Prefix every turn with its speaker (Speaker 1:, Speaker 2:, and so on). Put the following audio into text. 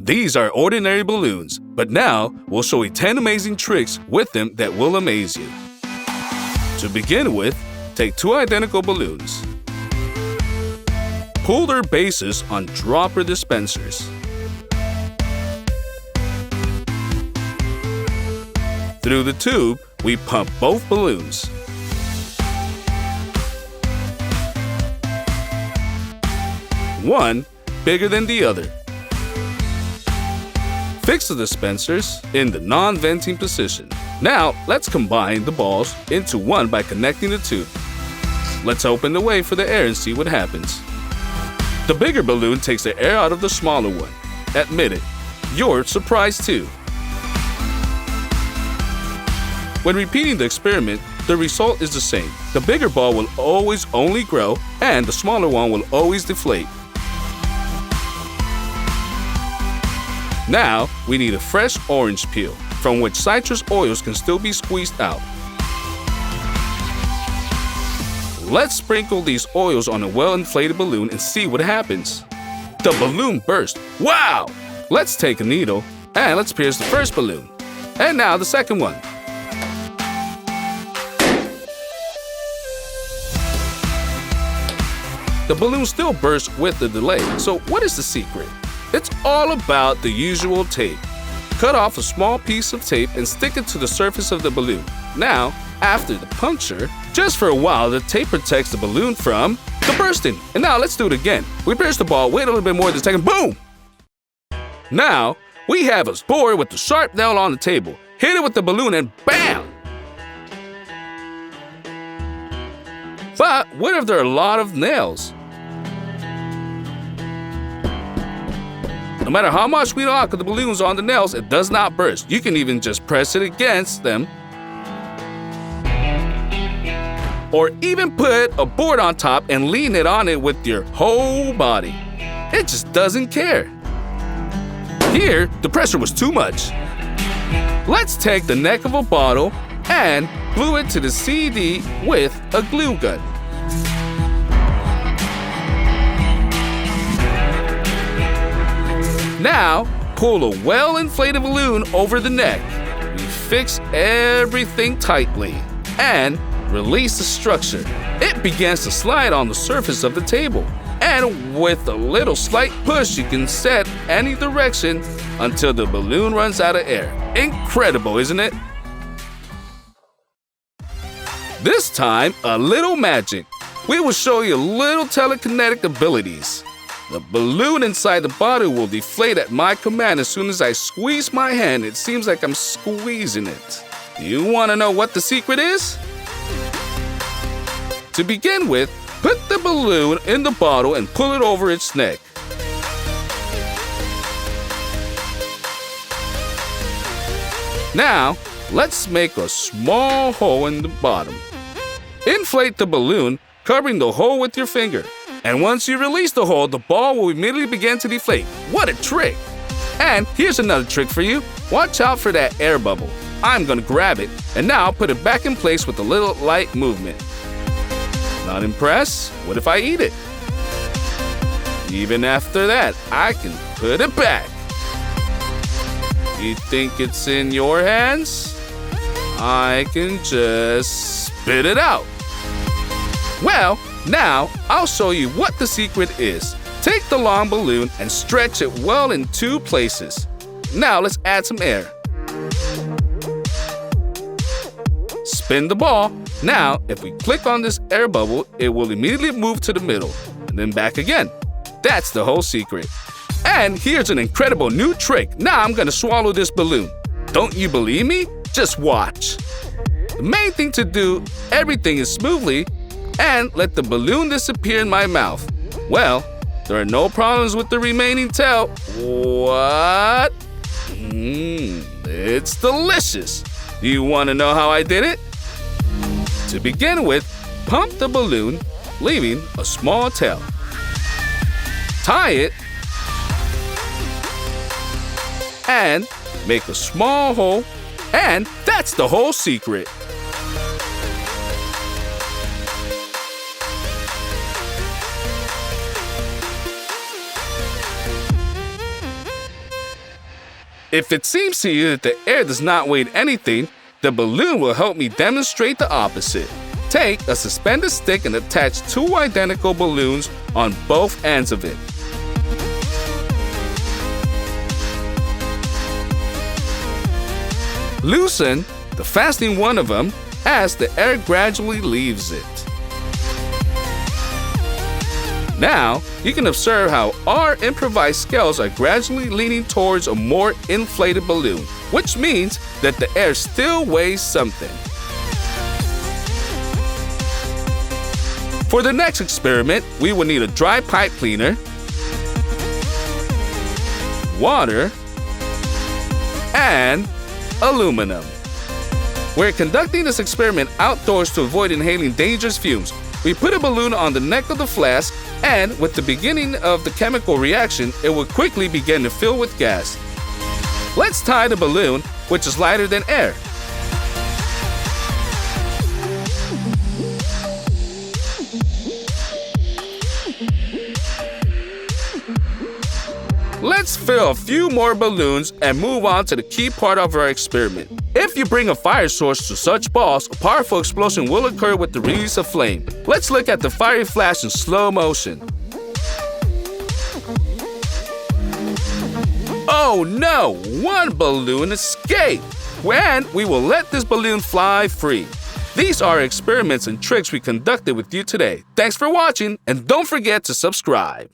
Speaker 1: These are ordinary balloons, but now we'll show you 10 amazing tricks with them that will amaze you. To begin with, take 2 identical balloons. Pull their bases on dropper dispensers. Through the tube, we pump both balloons. One bigger than the other. Fix the dispensers in the non-venting position. Now, let's combine the balls into one by connecting the tube. Let's open the way for the air and see what happens. The bigger balloon takes the air out of the smaller one. Admit it, you're surprised too. When repeating the experiment, the result is the same. The bigger ball will always only grow, and the smaller one will always deflate. Now, we need a fresh orange peel, from which citrus oils can still be squeezed out. Let's sprinkle these oils on a well-inflated balloon and see what happens. The balloon burst. Wow! Let's take a needle and let's pierce the first balloon. And now the second one. The balloon still bursts with the delay, so what is the secret? It's all about the usual tape. Cut off a small piece of tape and stick it to the surface of the balloon. Now, after the puncture, just for a while, the tape protects the balloon from the bursting. And now let's do it again. We pierce the ball, wait a little bit more than a second, boom! Now, we have a board with the sharp nail on the table. Hit it with the balloon and bam! But what if there are a lot of nails? No matter how much we knock the balloons on the nails, it does not burst. You can even just press it against them. Or even put a board on top and lean it on it with your whole body. It just doesn't care. Here, the pressure was too much. Let's take the neck of a bottle and glue it to the CD with a glue gun. Now, pull a well-inflated balloon over the neck. We fix everything tightly and release the structure. It begins to slide on the surface of the table. And with a little slight push, you can set any direction until the balloon runs out of air. Incredible, isn't it? This time, a little magic. We will show you little telekinetic abilities. The balloon inside the bottle will deflate at my command as soon as I squeeze my hand. It seems like I'm squeezing it. You want to know what the secret is? To begin with, put the balloon in the bottle and pull it over its neck. Now, let's make a small hole in the bottom. Inflate the balloon, covering the hole with your finger. And once you release the hole, the ball will immediately begin to deflate. What a trick! And here's another trick for you. Watch out for that air bubble. I'm gonna grab it, and now put it back in place with a little light movement. Not impressed? What if I eat it? Even after that, I can put it back. You think it's in your hands? I can just spit it out. Well, now I'll show you what the secret is. Take the long balloon and stretch it well in 2 places. Now let's add some air. Spin the ball. Now, if we click on this air bubble, it will immediately move to the middle and then back again. That's the whole secret. And here's an incredible new trick. Now I'm gonna swallow this balloon. Don't you believe me? Just watch. The main thing to do, everything is smoothly, and let the balloon disappear in my mouth. Well, there are no problems with the remaining tail. What? It's delicious. Do you want to know how I did it? To begin with, pump the balloon, leaving a small tail. Tie it and make a small hole, and that's the whole secret. If it seems to you that the air does not weigh anything, the balloon will help me demonstrate the opposite. Take a suspended stick and attach 2 identical balloons on both ends of it. Loosen the fastening one of them as the air gradually leaves it. Now, you can observe how our improvised scales are gradually leaning towards a more inflated balloon, which means that the air still weighs something. For the next experiment, we will need a dry pipe cleaner, water, and aluminum. We're conducting this experiment outdoors to avoid inhaling dangerous fumes. We put a balloon on the neck of the flask, and with the beginning of the chemical reaction, it will quickly begin to fill with gas. Let's tie the balloon, which is lighter than air. Let's fill a few more balloons and move on to the key part of our experiment. If you bring a fire source to such balls, a powerful explosion will occur with the release of flame. Let's look at the fiery flash in slow motion. Oh no! One balloon escaped! And we will let this balloon fly free. These are experiments and tricks we conducted with you today. Thanks for watching, and don't forget to subscribe.